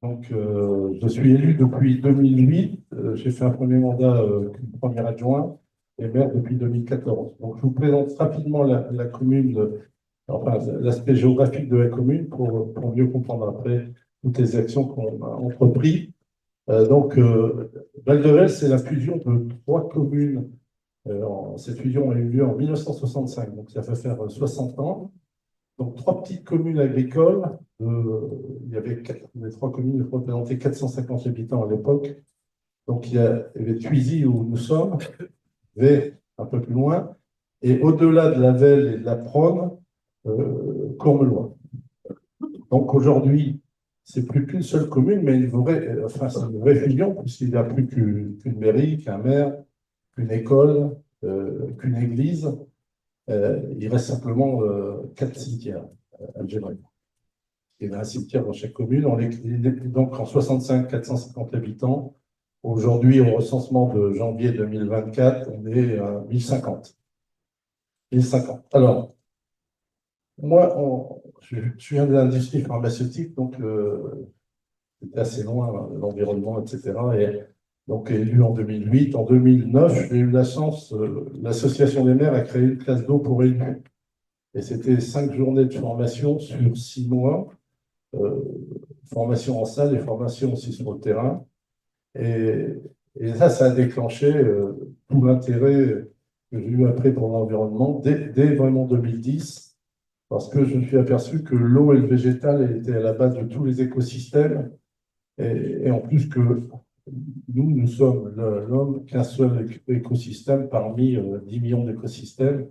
Donc, je suis élu depuis 2008. J'ai fait un premier mandat premier adjoint et maire depuis 2014. Donc, je vous présente rapidement la commune, enfin, l'aspect géographique de la commune pour mieux comprendre après toutes les actions qu'on a entreprises. Val-de-Vels, c'est la fusion de trois communes. Cette fusion a eu lieu en 1965, donc ça fait faire 60 ans. Donc, trois petites communes agricoles. Les trois communes représentaient 450 habitants à l'époque. Donc, il y avait Thuisy, où nous sommes, Vay, un peu plus loin, et au-delà de la Velle et de la Prône, Courmeloy. Donc, aujourd'hui, c'est plus qu'une seule commune, mais c'est une vraie fusion, puisqu'il n'y a plus qu'une mairie, qu'un maire, qu'une école, qu'une église. Il reste simplement quatre cimetières algériens. Il y a un cimetière dans chaque commune. Donc en 65, 450 habitants. Aujourd'hui, au recensement de janvier 2024, on est à 1050. 1050. Alors, moi, je viens de l'industrie pharmaceutique, donc c'était assez loin, l'environnement, etc. Et donc, élu en 2008. En 2009, j'ai eu la chance, l'association des maires a créé une classe d'eau pour élus. Et c'était 5 journées de formation sur 6 mois. Euh, Formation en salle et formation aussi sur le terrain. Et, et ça a déclenché tout l'intérêt que j'ai eu après pour l'environnement dès vraiment 2010, parce que je me suis aperçu que l'eau et le végétal étaient à la base de tous les écosystèmes, et en plus que nous sommes l'homme qu'un seul écosystème parmi 10 millions d'écosystèmes,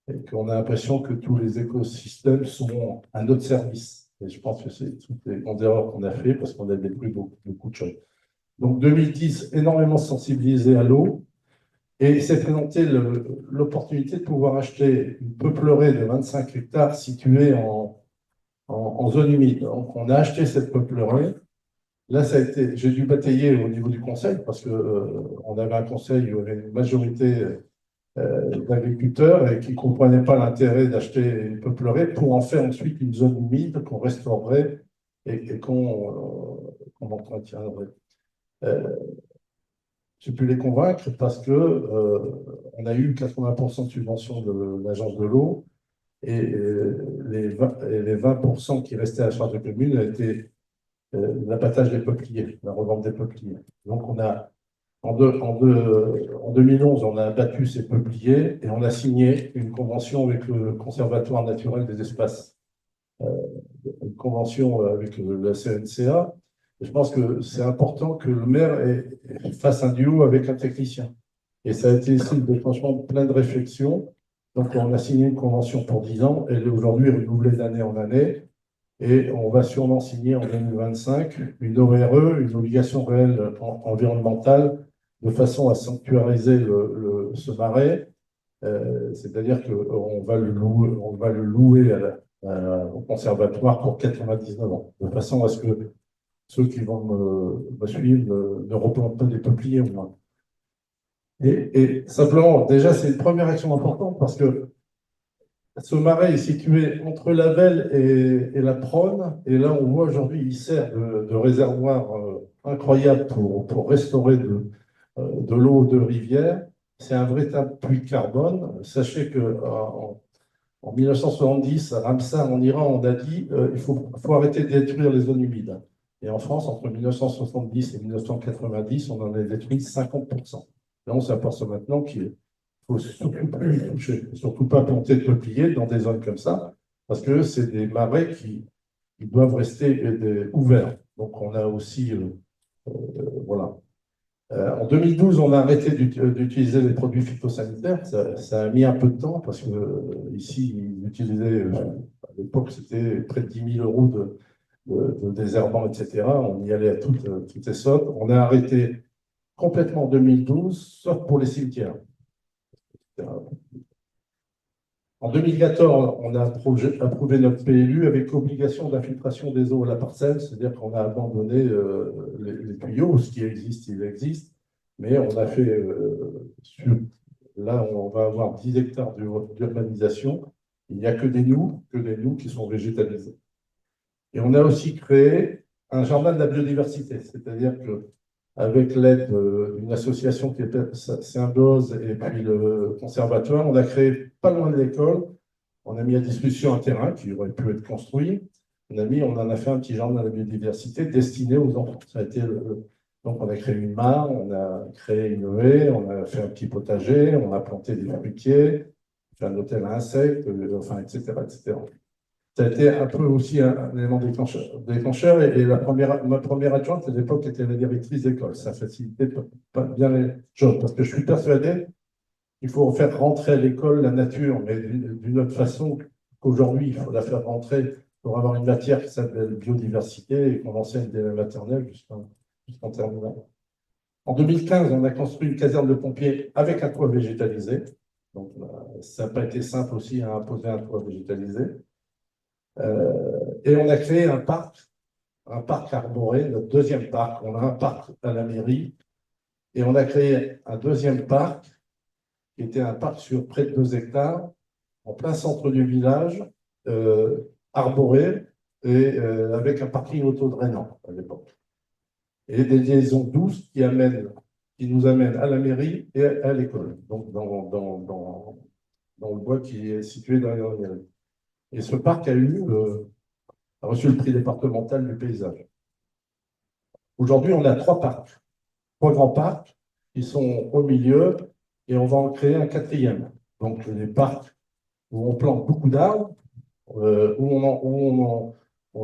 et qu'on a l'impression que tous les écosystèmes sont à notre service. Et je pense que c'est toutes les grandes erreurs qu'on a fait parce qu'on a détruit beaucoup de choses. Donc 2010, énormément sensibilisé à l'eau, et s'est présenté l'opportunité de pouvoir acheter une peuplerée de 25 hectares située en zone humide. Donc on a acheté cette peuplerée. Là, j'ai dû batailler au niveau du conseil parce que on avait un conseil où il y avait une majorité d'agriculteurs et qui ne comprenaient pas l'intérêt d'acheter une peuplerée pour en faire ensuite une zone humide qu'on restaurerait et qu'on entretiendrait. J'ai pu les convaincre parce que on a eu 80% de subvention de l'agence de l'eau, et les 20% qui restaient à la charge de la commune a été l'abattage des peupliers, la revente des peupliers. Donc en 2011, on a abattu ces peupliers et on a signé une convention avec le Conservatoire naturel des espaces, une convention avec la CNCA. Et je pense que c'est important que le maire fasse un duo avec un technicien. Et ça a été ici franchement plein de réflexions. Donc on a signé une convention pour 10 ans, elle est aujourd'hui renouvelée d'année en année. Et on va sûrement signer en 2025 une ORE, une obligation réelle environnementale, de façon à sanctuariser ce marais. C'est-à-dire qu'on on va le louer au conservatoire pour 99 ans, de façon à ce que ceux qui vont me suivre ne replantent pas des peupliers au moins. Et simplement, déjà, c'est une première action importante parce que ce marais est situé entre la Velle et la Prône, et là on voit aujourd'hui il sert de réservoir incroyable pour restaurer de l'eau de rivière. C'est un véritable puits de carbone. Sachez que en 1970, à Ramsar, en Iran, on a dit il faut arrêter de détruire les zones humides. Et en France, entre 1970 et 1990, on en a détruit 50%. Là, on s'aperçoit maintenant qu'il faut surtout pas y toucher, surtout pas planter de peupliers dans des zones comme ça, parce que c'est des marais qui doivent rester ouverts. Donc on a aussi, voilà. En 2012, on a arrêté d'utiliser les produits phytosanitaires. Ça a mis un peu de temps parce que ici, ils utilisaient, à l'époque, c'était près de 10 000 euros de désherbants, etc. On y allait à toutes les sautes. On a arrêté complètement en 2012, sauf pour les cimetières. En 2014, on a approuvé notre PLU avec obligation d'infiltration des eaux à la parcelle, c'est-à-dire qu'on a abandonné les tuyaux. Ce qui existe, il existe, mais on a fait, là on va avoir 10 hectares d'urbanisation, il n'y a que des nous qui sont végétalisés. Et on a aussi créé un jardin de la biodiversité, c'est-à-dire que avec l'aide d'une association qui était Symbiose et puis le conservatoire, on a créé pas loin de l'école, on a mis à disposition un terrain qui aurait pu être construit. On en a fait un petit jardin de la biodiversité destiné aux enfants. Ça a été donc on a créé une mare, on a créé une haie, on a fait un petit potager, on a planté des fruitiers, fait un hôtel à insectes, enfin, etc., etc. Ça a été un peu aussi un élément déclencheur et ma première adjointe à l'époque était la directrice d'école. Ça facilitait pas bien les choses parce que je suis persuadé qu'il faut faire rentrer à l'école la nature, mais d'une autre façon qu'aujourd'hui, il faut la faire rentrer pour avoir une matière qui s'appelle biodiversité et qu'on enseigne dès la maternelle jusqu'en terminale. En 2015, on a construit une caserne de pompiers avec un toit végétalisé. Donc, ça n'a pas été simple aussi à imposer un toit végétalisé. Et on a créé un parc arboré, notre deuxième parc. On a un parc à la mairie et on a créé un deuxième parc qui était un parc sur près de 2 hectares, en plein centre du village, arboré et avec un parking autodrainant à l'époque. Et des liaisons douces qui nous amènent à la mairie et à l'école, donc dans le bois qui est situé derrière la mairie. Et ce parc a reçu le prix départemental du paysage. Aujourd'hui, on a 3 parcs, 3 grands parcs qui sont au milieu et on va en créer un quatrième. Donc, les parcs où on plante beaucoup d'arbres, on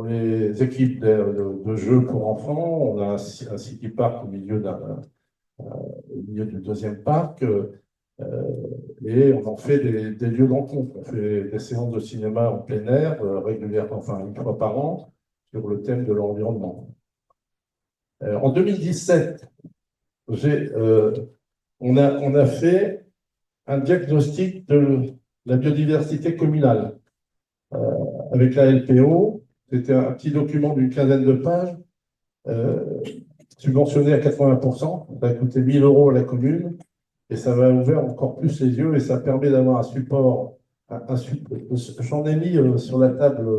les équipe de jeux pour enfants. On a un city park au milieu du deuxième parc et on en fait des lieux de rencontre. On fait des séances de cinéma en plein air régulièrement, enfin 1 fois par an, sur le thème de l'environnement. En 2017, on a fait un diagnostic de la biodiversité communale avec la LPO. C'était un petit document d'une quinzaine de pages, subventionné à 80%. Ça a coûté 1 000 € à la commune et ça va ouvrir encore plus les yeux et ça permet d'avoir un support. J'en ai mis sur la table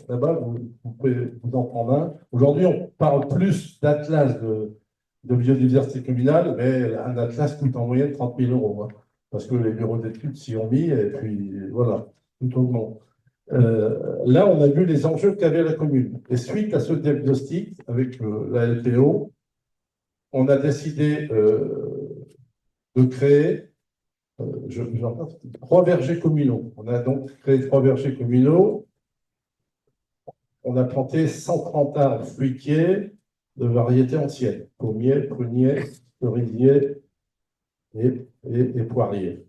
là-bas, vous pouvez vous en prendre un. Aujourd'hui, on parle plus d'atlas de biodiversité communale, mais un atlas coûte en moyenne 30 000 €, hein, parce que les bureaux d'études s'y ont mis, et puis voilà, tout augmente. Là, on a vu les enjeux qu'avait la commune. Et suite à ce diagnostic, avec la LPO, on a décidé de créer 3 vergers communaux. On a donc créé 3 vergers communaux. On a planté 130 arbres fruitiers de variétés anciennes, pommiers, pruniers, cerisiers et poiriers.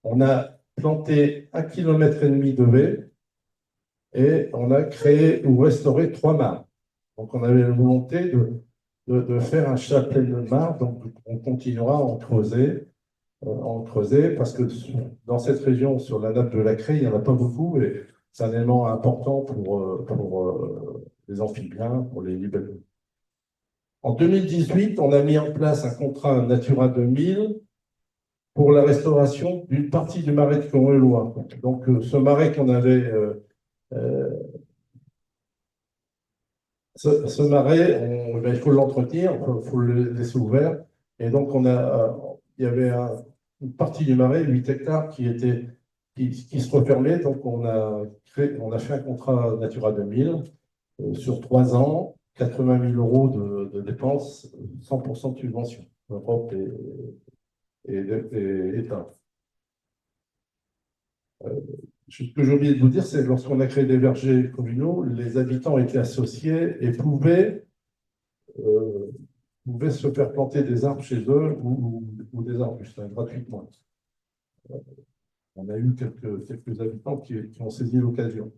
On a planté 1,5 km de haies et on a créé ou restauré 3 mares. Donc on avait la volonté de faire un chapelet de mares, donc on continuera à en creuser parce que dans cette région, sur la nappe de la Craie, il n'y en a pas beaucoup et c'est un élément important pour les amphibiens, pour les libellus. En 2018, on a mis en place un contrat Natura 2000 pour la restauration d'une partie du marais de Corelois. Donc, ce marais qu'on avait, ce marais, il faut l'entretenir, il faut le laisser ouvert. Et donc, il y avait une partie du marais, 8 hectares, qui se refermait. Donc, on a fait un contrat Natura 2000 sur 3 ans, 80 000 € de dépenses, 100% de subvention, Europe et État. Ce que j'ai oublié de vous dire, c'est que lorsqu'on a créé des vergers communaux, les habitants étaient associés et pouvaient se faire planter des arbres chez eux ou des arbustes gratuitement. On a eu quelques habitants qui ont saisi l'occasion.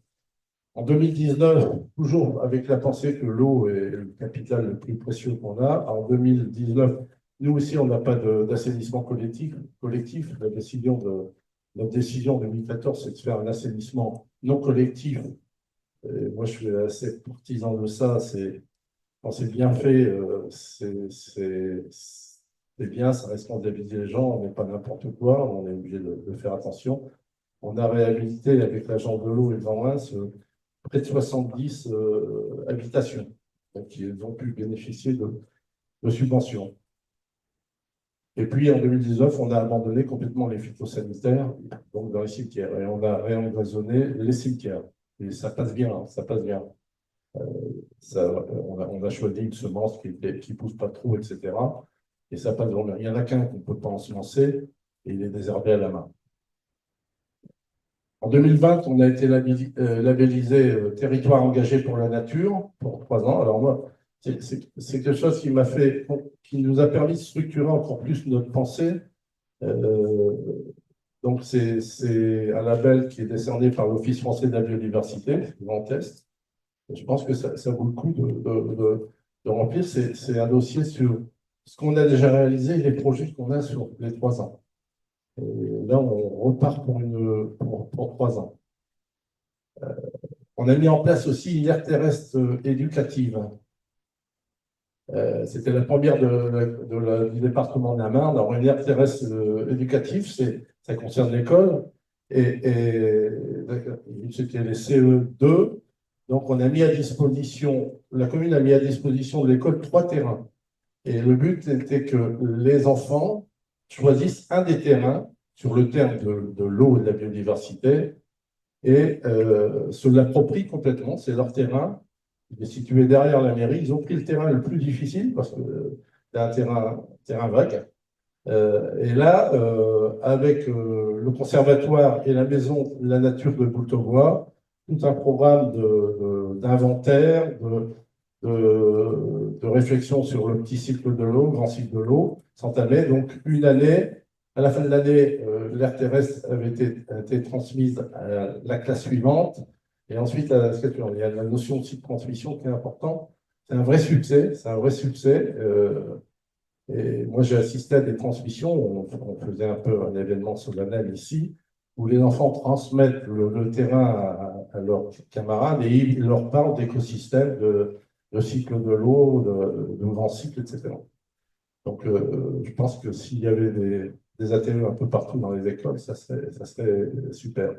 En 2019, toujours avec la pensée que l'eau est le capital le plus précieux qu'on a, en 2019, nous aussi, on n'a pas d'assainissement collectif. Notre décision de 2014, c'est de faire un assainissement non collectif. Et moi, je suis assez partisan de ça. Quand c'est bien fait, c'est bien, ça responsabilise les gens, on n'est pas n'importe quoi, on est obligé de faire attention. On a réhabilité avec l'agence de l'eau et de Van Reims près de 70 habitations. Donc, ils ont pu bénéficier de subventions. Et puis, en 2019, on a abandonné complètement les phytosanitaires, donc dans les cimetières, et on a réemmaisonné les cimetières. Et ça passe bien, hein, ça passe bien. On a choisi une semence qui ne pousse pas trop, etc. Et ça passe vraiment bien. Il y en a qu'un qu'on ne peut pas ensemencer, et il est désherbé à la main. En 2020, on a été labellisé territoire engagé pour la nature pour 3 ans. Alors moi, c'est quelque chose qui nous a permis de structurer encore plus notre pensée. Donc c'est un label qui est décerné par l'Office français de la biodiversité, Grand Est. Je pense que ça vaut le coup de remplir. C'est un dossier sur ce qu'on a déjà réalisé et les projets qu'on a sur les 3 ans. Et là, on repart pour 3 ans. On a mis en place aussi une aire terrestre éducative. C'était la première du département de la Marne. Alors, une aire terrestre éducative, ça concerne l'école. Et c'était les CE2. Donc, on a mis à disposition, la commune a mis à disposition de l'école 3 terrains. Et le but était que les enfants choisissent un des terrains sur le thème de l'eau et de la biodiversité et se l'approprient complètement. C'est leur terrain. Il est situé derrière la mairie. Ils ont pris le terrain le plus difficile parce que c'est un terrain vague. Et là, avec le conservatoire et la maison de la nature de Boultevoie, tout un programme d'inventaire, de réflexion sur le petit cycle de l'eau, grand cycle de l'eau, s'entamait. Donc, une année, à la fin de l'année, l'aire terrestre avait été transmise à la classe suivante. Et ensuite, à la classe suivante, il y a la notion aussi de transmission qui est importante. C'est un vrai succès, c'est un vrai succès. Et moi, j'ai assisté à des transmissions. On faisait un peu un événement solennel ici, où les enfants transmettent le terrain à leurs camarades et ils leur parlent d'écosystèmes, de cycle de l'eau, de grands cycles, etc. Donc, je pense que s'il y avait des ateliers un peu partout dans les écoles, ça serait super.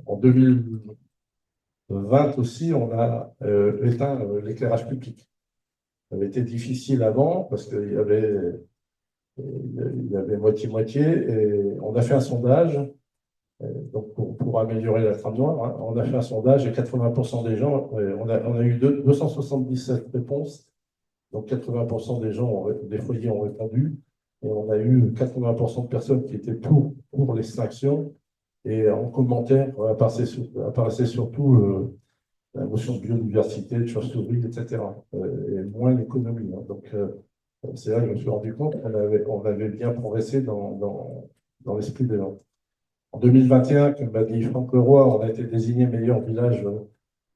En 2020 aussi, on a éteint l'éclairage public. Ça avait été difficile avant parce qu'il y avait moitié-moitié et on a fait un sondage donc pour améliorer la trame noire. Hein, on a fait un sondage et 80% des gens, on a eu 277 réponses, donc 80% des gens, des foyers ont répondu et on a eu 80% de personnes qui étaient pour l'extinction et en commentaire apparaissait surtout la notion de biodiversité, de chauve-souris, etc. Et moins l'économie. Hein. Donc, c'est là que je me suis rendu compte qu'on avait bien progressé dans l'esprit des gens. En 2021, comme m'a dit Franck Leroy, on a été désigné meilleur village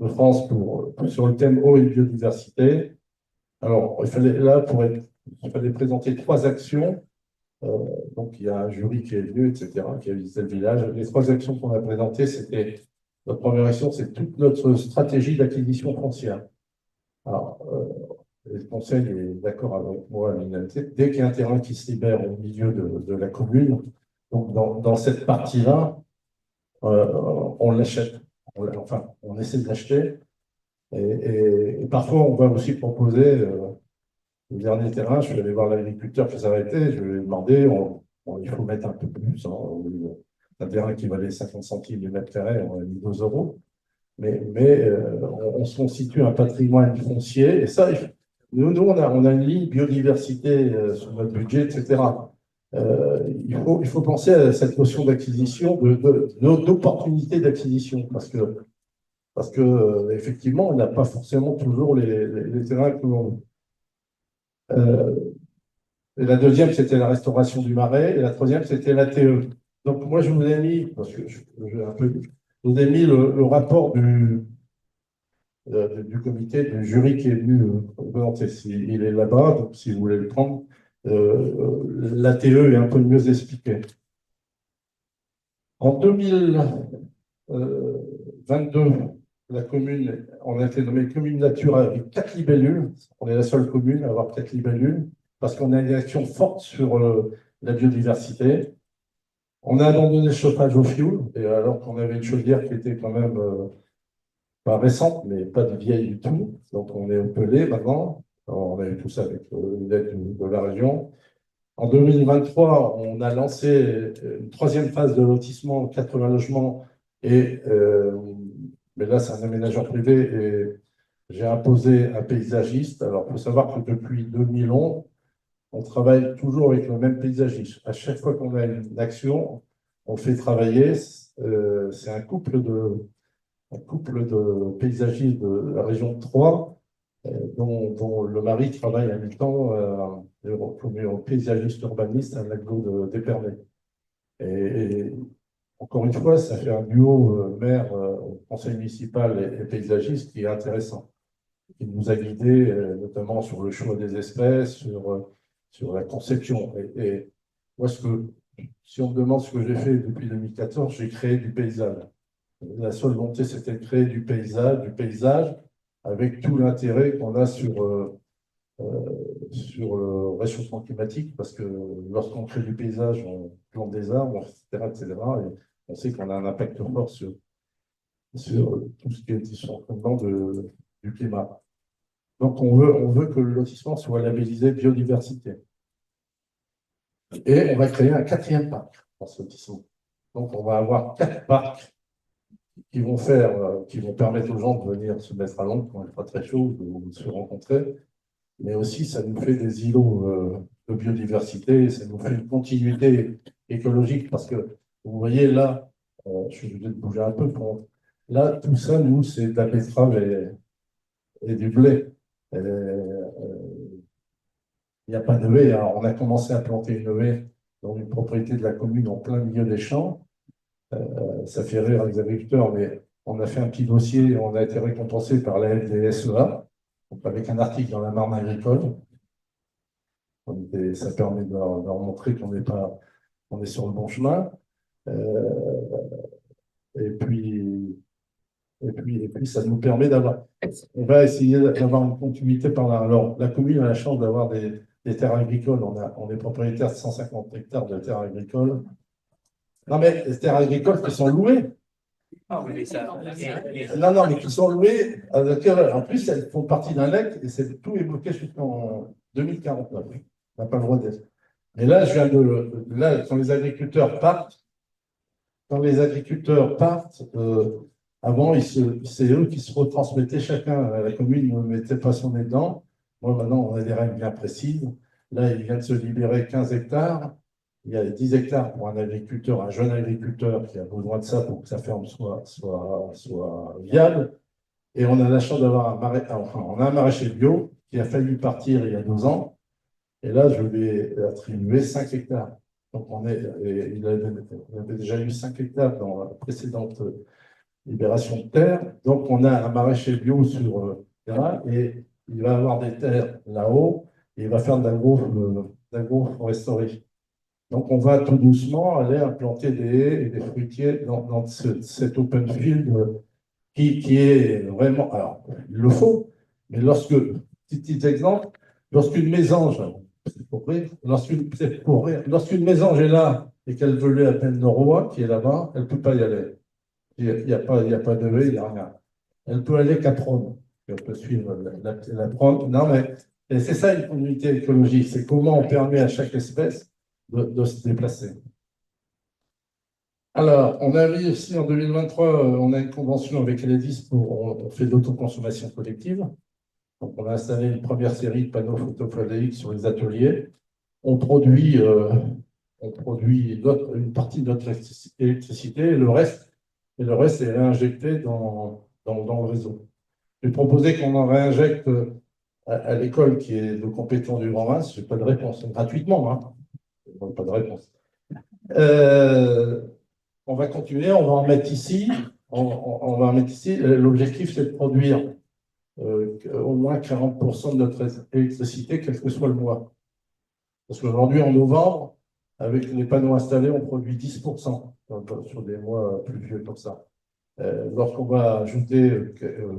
de France sur le thème eau et biodiversité. Alors, il fallait présenter 3 actions. Donc, il y a un jury qui est venu, etc., qui a visité le village. Les 3 actions qu'on a présentées, c'était notre première action, c'est toute notre stratégie d'acquisition foncière. Alors, le conseil est d'accord avec moi à l'unanimité. Dès qu'il y a un terrain qui se libère au milieu de la commune, donc dans cette partie-là, on l'achète. Enfin, on essaie de l'acheter. Et parfois, on va aussi proposer le dernier terrain. Je suis allé voir l'agriculteur qui s'arrêtait. Je lui ai demandé, il faut mettre un peu plus. Hein, un terrain qui valait 50 centimes du mètre carré, on a mis 2 euros. Mais on se constitue un patrimoine foncier. Et ça, nous on a une ligne biodiversité sur notre budget, etc. Il faut penser à cette notion d'acquisition, d'opportunité d'acquisition, parce que effectivement, on n'a pas forcément toujours les terrains que l'on veut. Et la deuxième, c'était la restauration du marais, et la troisième, c'était l'ATE. Donc moi, je vous ai mis, parce que je vous ai mis le rapport du comité, du jury qui est venu présenter. Il est là-bas, donc si vous voulez le prendre, l'ATE est un peu mieux expliqué. En 2022, la commune, on a été nommé commune nature avec 4 libellules. On est la seule commune à avoir 4 libellules parce qu'on a une action forte sur la biodiversité. On a abandonné le chauffage au fioul, et alors qu'on avait une chaudière qui était quand même pas récente, mais pas de vieille du tout. Donc on est appelé maintenant. On a eu tout ça avec l'aide de la région. En 2023, on a lancé une troisième phase de lotissement, 80 logements, et, mais là c'est un aménageur privé et j'ai imposé un paysagiste. Alors il faut savoir que depuis 2011, on travaille toujours avec le même paysagiste. À chaque fois qu'on a une action, on fait travailler. C'est un couple de paysagistes de la région de Troyes, dont le mari travaille à mi-temps comme paysagiste urbaniste à l'aglo d'Épernay. Et encore une fois, ça fait un duo maire, conseil municipal et paysagiste qui est intéressant, qui nous a guidés notamment sur le choix des espèces, sur la conception. Et moi, si on me demande ce que j'ai fait depuis 2014, j'ai créé du paysage. La seule volonté, c'était de créer du paysage avec tout l'intérêt qu'on a sur le réchauffement climatique, parce que lorsqu'on crée du paysage, on plante des arbres, etc., etc., et on sait qu'on a un impact fort sur tout ce qui est dysfonctionnement du climat. Donc, on veut que le lotissement soit labellisé biodiversité. Et on va créer un quatrième parc dans ce lotissement. Donc, on va avoir 4 parcs qui vont permettre aux gens de venir se mettre à l'ombre quand il fera très chaud, de se rencontrer. Mais aussi, ça nous fait des îlots de biodiversité, ça nous fait une continuité écologique, parce que vous voyez là, je suis obligé de bouger un peu, là, tout ça, nous, c'est de la betterave et du blé. Il n'y a pas de haie. Alors, on a commencé à planter une haie dans une propriété de la commune en plein milieu des champs. Ça fait rire les agriculteurs, mais on a fait un petit dossier et on a été récompensé par la FDSEA, donc avec un article dans la Marne agricole. Ça permet de leur montrer on est sur le bon chemin. Euh, et puis, ça nous permet on va essayer d'avoir une continuité par là. Alors, la commune a la chance d'avoir des terres agricoles. On est propriétaire de 150 hectares de terres agricoles. Non, mais des terres agricoles qui sont louées. Ah oui, ça. Non, non, mais qui sont louées. En plus, elles font partie d'un lac et tout est bloqué jusqu'en 2049. On n'a pas le droit d'être. Et là, là, quand les agriculteurs partent, avant, c'est eux qui se retransmettaient chacun. La commune ne mettait pas son nez dedans. Moi, maintenant, on a des règles bien précises. Là, il vient de se libérer 15 hectares. Il y a 10 hectares pour un agriculteur, un jeune agriculteur qui a besoin de ça pour que sa ferme soit viable. Et on a la chance d'avoir on a un maraîcher bio qui a failli partir il y a 2 ans. Et là, je lui ai attribué 5 hectares. Donc, il avait déjà eu 5 hectares dans la précédente libération de terre. Donc, on a un maraîcher bio sur terrain et il va avoir des terres là-haut et il va faire de l'agroforesterie. Donc, on va tout doucement aller implanter des haies et des fruitiers dans cet open field qui est vraiment. Alors, il le faut, mais petit exemple, lorsqu'une mésange, c'est pour rire, lorsqu'une mésange est là et qu'elle veut aller à peine de roi, qui est là-bas, elle ne peut pas y aller. Il n'y a pas de haie, il n'y a rien. Elle peut aller qu'à prône. Elle peut suivre la prône. Non, mais et c'est ça une communauté écologique, c'est comment on permet à chaque espèce de se déplacer. Alors, on a mis aussi en 2023, on a une convention avec Enedis on fait de l'autoconsommation collective. Donc, on a installé une première série de panneaux photovoltaïques sur les ateliers. On produit une partie de notre électricité et le reste est réinjecté dans le réseau. J'ai proposé qu'on en réinjecte à l'école qui est de compétence du Grand Reims. Je n'ai pas de réponse, gratuitement, hein. Pas de réponse. On va continuer, on va en mettre ici. On va en mettre ici. L'objectif, c'est de produire au moins 40% de notre électricité, quel que soit le mois. Parce qu'aujourd'hui, en novembre, avec les panneaux installés, on produit 10% sur des mois pluvieux comme ça. Lorsqu'on va ajouter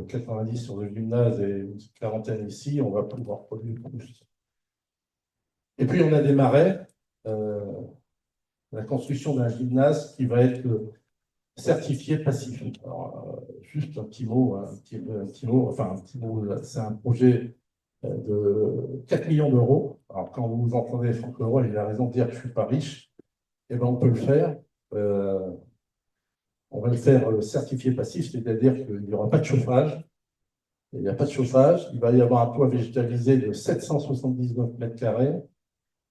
90 sur le gymnase et une quarantaine ici, on va pouvoir produire plus. Et puis, on a des marais. La construction d'un gymnase qui va être certifié Pacifique. Alors, juste un petit mot, c'est un projet de 4 millions d'euros. Alors, quand vous entendez Franck Leroy, il a raison de dire que je ne suis pas riche. Eh ben, on peut le faire. On va le faire certifié passif, c'est-à-dire qu'il n'y aura pas de chauffage. Il n'y a pas de chauffage. Il va y avoir un toit végétalisé de 779 mètres carrés.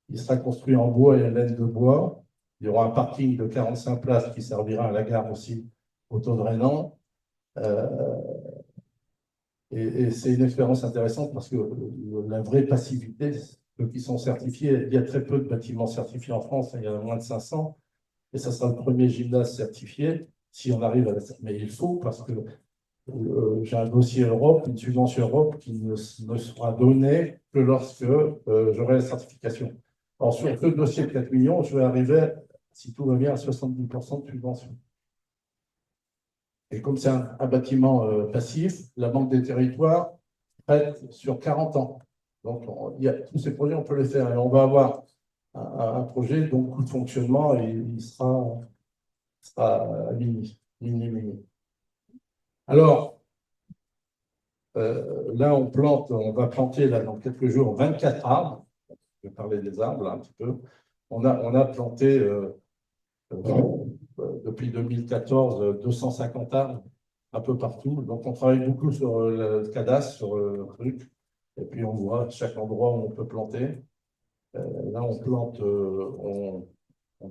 Il sera construit en bois et en laine de bois. Il y aura un parking de 45 places qui servira à la gare aussi, autodrainant. Euh, et c'est une expérience intéressante parce que la vraie passivité, ceux qui sont certifiés, il y a très peu de bâtiments certifiés en France, il y en a moins de 500, et ça sera le premier gymnase certifié, si on arrive à la... Mais il faut, parce que j'ai un dossier Europe, une subvention Europe qui ne sera donnée que lorsque j'aurai la certification. Alors, sur ce dossier de 4 millions, je vais arriver, si tout va bien, à 70% de subvention. Et comme c'est un bâtiment passif, la Banque des territoires prête sur 40 ans. Donc, tous ces projets, on peut les faire. Et on va avoir un projet dont le coût de fonctionnement, il sera mini. Alors, là, on va planter là, dans quelques jours 24 arbres. Je vais parler des arbres là, un petit peu. On a planté depuis 2014 250 arbres un peu partout. Donc on travaille beaucoup sur le cadastre, sur le truc. Et puis on voit chaque endroit où on peut planter. Là, on plante, on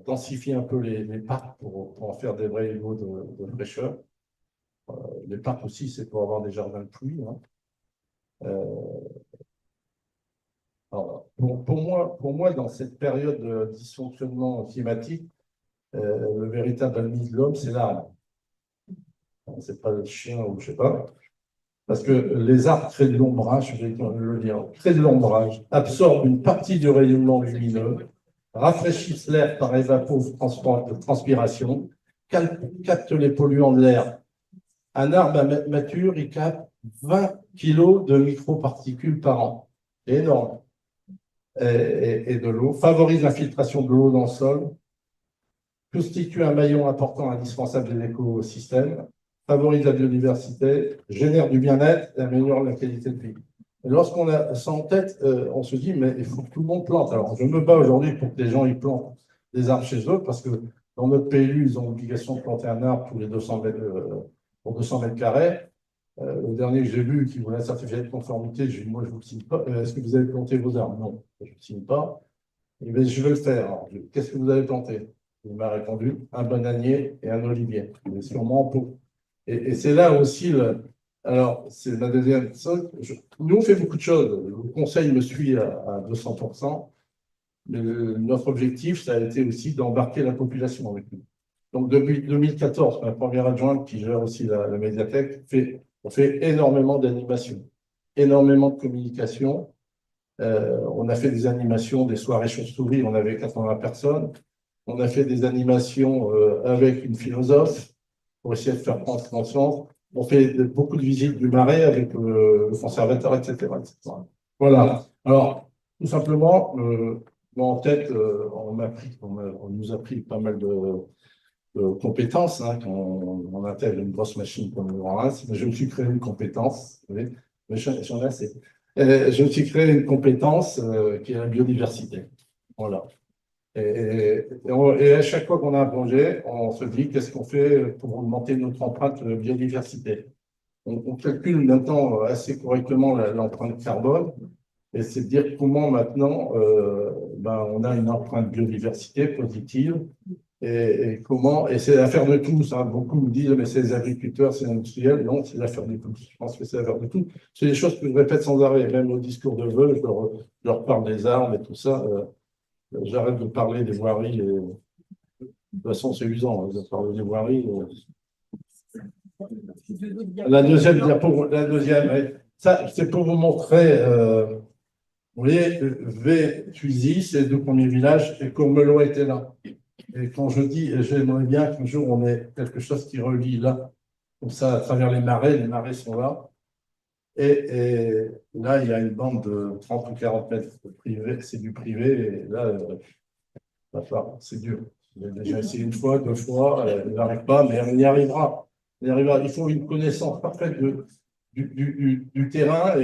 densifie un peu les parcs pour en faire des vrais îlots de fraîcheur. Les parcs aussi, c'est pour avoir des jardins de pluie, hein. Alors, pour moi, dans cette période de dysfonctionnement climatique, le véritable ennemi de l'homme, c'est l'arbre. C'est pas le chien ou je sais pas. Parce que les arbres créent de l'ombrage, je vais le dire, créent de l'ombrage, absorbent une partie du rayonnement lumineux, rafraîchissent l'air par évapotranspiration, captent les polluants de l'air. Un arbre mature, il capte 20 kilos de microparticules par an. C'est énorme. Et de l'eau, favorise l'infiltration de l'eau dans le sol, constitue un maillon important indispensable de l'écosystème, favorise la biodiversité, génère du bien-être et améliore la qualité de vie. Et lorsqu'on a ça en tête, on se dit, mais il faut que tout le monde plante. Alors, je me bats aujourd'hui pour que les gens ils plantent des arbres chez eux, parce que dans notre PLU, ils ont l'obligation de planter un arbre tous les 200 mètres, pour 200 mètres carrés. Le dernier que j'ai vu qui voulait un certificat de conformité, j'ai dit, moi, je ne vous le signe pas. Est-ce que vous avez planté vos arbres? Non, je ne le signe pas. Et bien, je vais le faire. Qu'est-ce que vous avez planté? Il m'a répondu, un bananier et un olivier, mais sûrement en pot. Et c'est là aussi, alors, c'est la deuxième chose. Nous, on fait beaucoup de choses. Le conseil me suit à 200%. Mais notre objectif, ça a été aussi d'embarquer la population avec nous. Donc, depuis 2014, ma première adjointe, qui gère aussi la médiathèque, on fait énormément d'animations, énormément de communication. On a fait des animations, des soirées chauves-souris, on avait 80 personnes. On a fait des animations avec une philosophe pour essayer de faire prendre conscience. On fait beaucoup de visites du Marais avec le conservateur, etc., etc. Voilà. Alors, tout simplement, moi, en tête, on nous a pris pas mal de compétences, hein, quand on intègre une grosse machine comme le RAS. Je me suis créé une compétence, vous savez, mais j'en ai assez. Je me suis créé une compétence qui est la biodiversité. Voilà. Et à chaque fois qu'on a un projet, on se dit qu'est-ce qu'on fait pour augmenter notre empreinte de biodiversité. On calcule maintenant assez correctement l'empreinte carbone, et c'est de dire comment maintenant on a une empreinte biodiversité positive, et comment, et c'est l'affaire de tous, hein. Beaucoup me disent mais c'est les agriculteurs, c'est l'industriel. Non, c'est l'affaire de tous. Je pense que c'est l'affaire de tous. C'est des choses que je répète sans arrêt, même au discours de vœux, je leur parle des arbres et tout ça. J'arrête de parler des voiries. De toute façon, c'est usant, hein, de parler des voiries. La deuxième diapo, la deuxième, ouais. Ça, c'est pour vous montrer. Vous voyez, V-Thuisy, c'est les deux premiers villages, et Courmelot était là. Et quand je dis, j'aimerais bien qu'un jour on ait quelque chose qui relie là, comme ça, à travers les marais sont là. Et là, il y a une bande de 30 ou 40 mètres privé, c'est du privé, et là, c'est dur. Il a déjà essayé une fois, deux fois, il n'arrive pas, mais on y arrivera. On y arrivera. Il faut une connaissance parfaite du terrain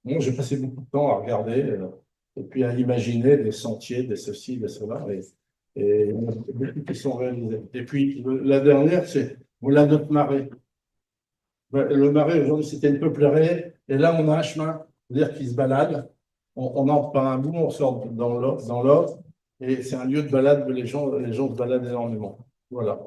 bon, j'ai passé beaucoup de temps à regarder et puis à imaginer des sentiers, des ceci, des cela. Et il y en a beaucoup qui sont réalisés. Et puis la dernière, c'est voilà notre marais. Le marais, aujourd'hui, c'était une peupleraie. Et là, on a un chemin, c'est-à-dire qui se balade. On entre par un bout, on sort dans l'autre. Et c'est un lieu de balade où les gens se baladent énormément. Voilà.